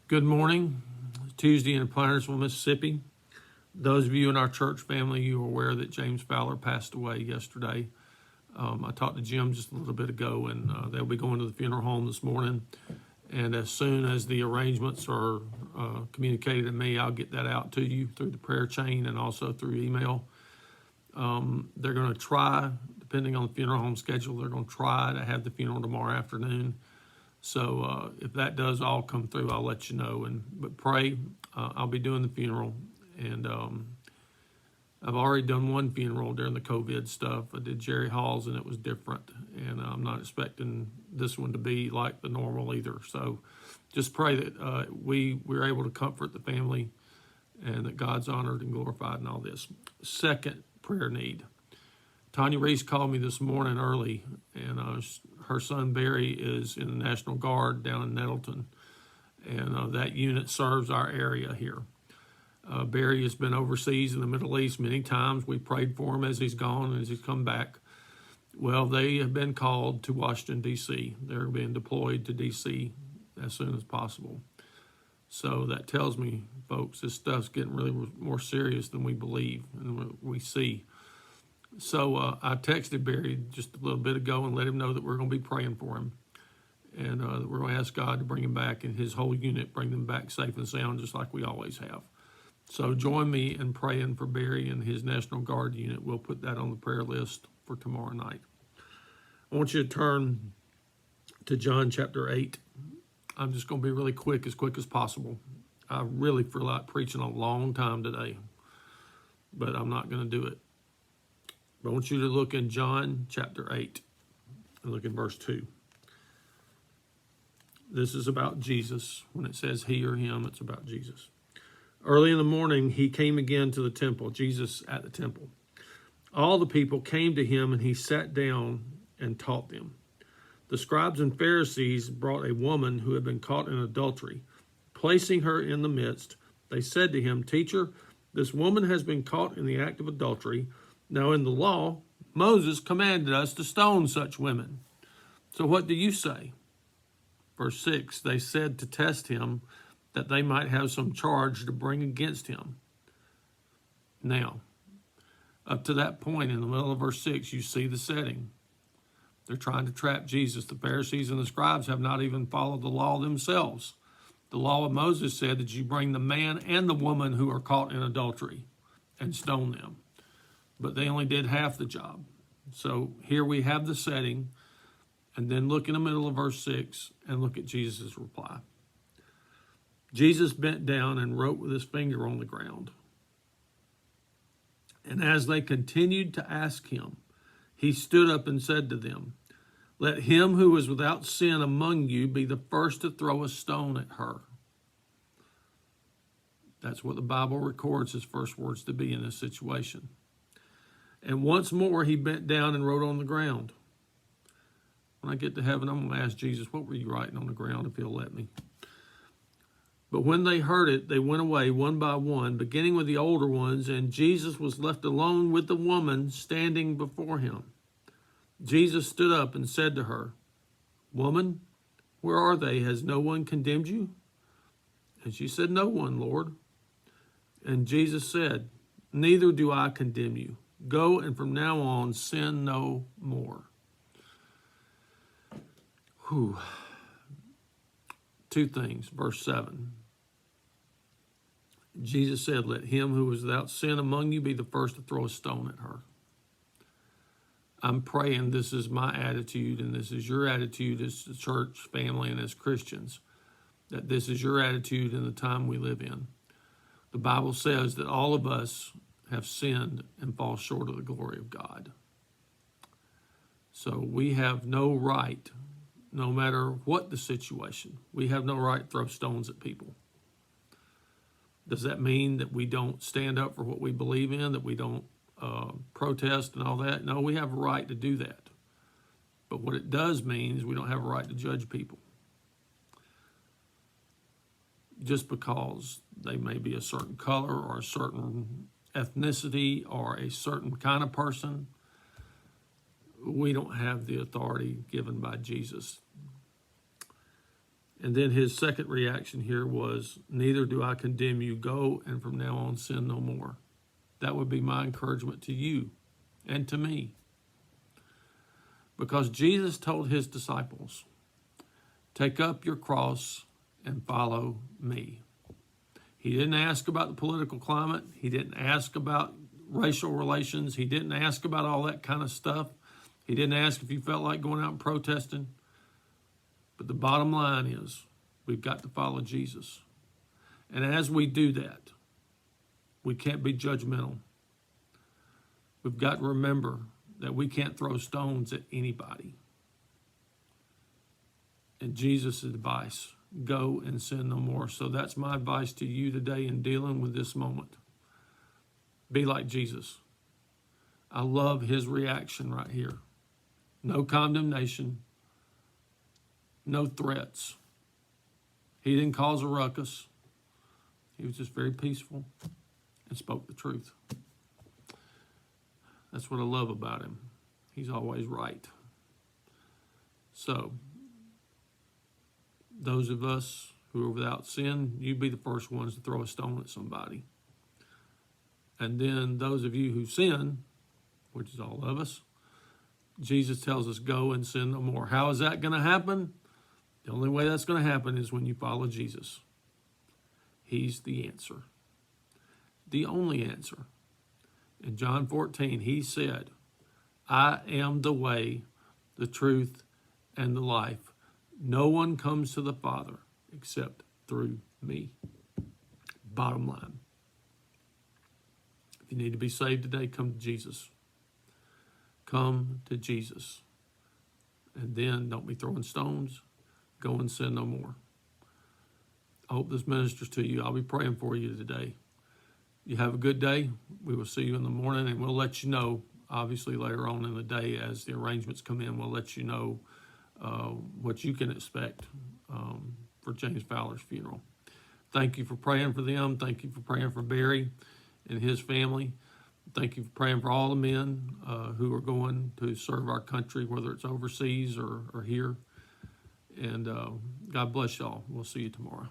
Good morning. Tuesday in Plantersville, Mississippi. Those of you in our church family, you are aware that James Fowler passed away yesterday. I talked to Jim just a little bit ago, and they'll be going to the funeral home this morning. And as soon as the arrangements are communicated to me, I'll get that out to you through the prayer chain and also through email. They're going to try, depending on the funeral home schedule, they're going to try to have the funeral tomorrow afternoon. So if that does all come through, I'll let you know. But pray. I'll be doing the funeral, and I've already done one funeral during the COVID stuff. I did Jerry Hall's, and it was different, and I'm not expecting this one to be like the normal either. So just pray that we're able to comfort the family, and that God's honored and glorified in all this. Second prayer need. Tanya Reese called me this morning early, and her son Barry is in the National Guard down in Nettleton, and that unit serves our area here. Barry has been overseas in the Middle East many times. We prayed for him as he's gone and as he's come back. Well, they have been called to Washington, D.C. They're being deployed to D.C. as soon as possible. So that tells me, folks, this stuff's getting really more serious than we believe and we see. So I texted Barry just a little bit ago and let him know that we're going to be praying for him, and that we're going to ask God to bring him back and his whole unit, bring them back safe and sound, just like we always have. So join me in praying for Barry and his National Guard unit. We'll put that on the prayer list for tomorrow night. I want you to turn to John chapter 8. I'm just going to be really quick as possible. I really feel like preaching a long time today, but I'm not going to do it. But I want you to look in John chapter 8 and look in verse 2. This is about Jesus. When it says he or him, it's about Jesus. Early in the morning, he came again to the temple, Jesus at the temple. All the people came to him, and he sat down and taught them. The scribes and Pharisees brought a woman who had been caught in adultery. Placing her in the midst, they said to him, "Teacher, this woman has been caught in the act of adultery. Now in the law, Moses commanded us to stone such women. So what do you say?" Verse 6, they said to test him, that they might have some charge to bring against him. Now, up to that point in the middle of verse 6, you see the setting. They're trying to trap Jesus. The Pharisees and the scribes have not even followed the law themselves. The law of Moses said that you bring the man and the woman who are caught in adultery and stone them. But they only did half the job. So here we have the setting, and then look in the middle of verse 6 and look at Jesus' reply. Jesus bent down and wrote with his finger on the ground. And as they continued to ask him, he stood up and said to them, "Let him who is without sin among you be the first to throw a stone at her." That's what the Bible records his first words to be in this situation. And once more he bent down and wrote on the ground. When I get to heaven, I'm going to ask Jesus, what were you writing on the ground, if he'll let me? But when they heard it, they went away one by one, beginning with the older ones, and Jesus was left alone with the woman standing before him. Jesus stood up and said to her, "Woman, where are they? Has no one condemned you?" And she said, "No one, Lord." And Jesus said, "Neither do I condemn you. Go, and from now on sin no more." Whew. Two things. Verse 7. Jesus said, "Let him who is without sin among you be the first to throw a stone at her." I'm praying this is my attitude, and this is your attitude as a church family and as Christians, that this is your attitude in the time we live in. The Bible says that all of us have sinned and fall short of the glory of God. So we have no right, no matter what the situation, we have no right to throw stones at people. Does that mean that we don't stand up for what we believe in, that we don't protest and all that? No, we have a right to do that. But what it does mean is we don't have a right to judge people just because they may be a certain color or a certain ethnicity or a certain kind of person. We don't have the authority given by Jesus. And then his second reaction here was, neither do I condemn you. Go and from now on sin no more. That would be my encouragement to you and to me. Because Jesus told his disciples, take up your cross and follow me. He didn't ask about the political climate. He didn't ask about racial relations. He didn't ask about all that kind of stuff. He didn't ask if you felt like going out and protesting. But the bottom line is, we've got to follow Jesus. And as we do that, we can't be judgmental. We've got to remember that we can't throw stones at anybody. And Jesus' advice, go and sin no more. So that's my advice to you today in dealing with this moment. Be like Jesus. I love his reaction right here. No condemnation. No threats. He didn't cause a ruckus. He was just very peaceful and spoke the truth. That's what I love about him. He's always right. So, those of us who are without sin, you be the first ones to throw a stone at somebody. And then those of you who sin, which is all of us, Jesus tells us, go and sin no more. How is that going to happen? The only way that's going to happen is when you follow Jesus. He's the answer. The only answer. In John 14, he said, I am the way, the truth, and the life. No one comes to the Father except through me. Bottom line. If you need to be saved today, come to Jesus. Come to Jesus. And then don't be throwing stones. Go and sin no more. I hope this ministers to you. I'll be praying for you today. You have a good day. We will see you in the morning, and we'll let you know, obviously, later on in the day as the arrangements come in, we'll let you know what you can expect for James Fowler's funeral. Thank you for praying for them. Thank you for praying for Barry and his family. Thank you for praying for all the men who are going to serve our country, whether it's overseas or here. And God bless y'all. We'll see you tomorrow.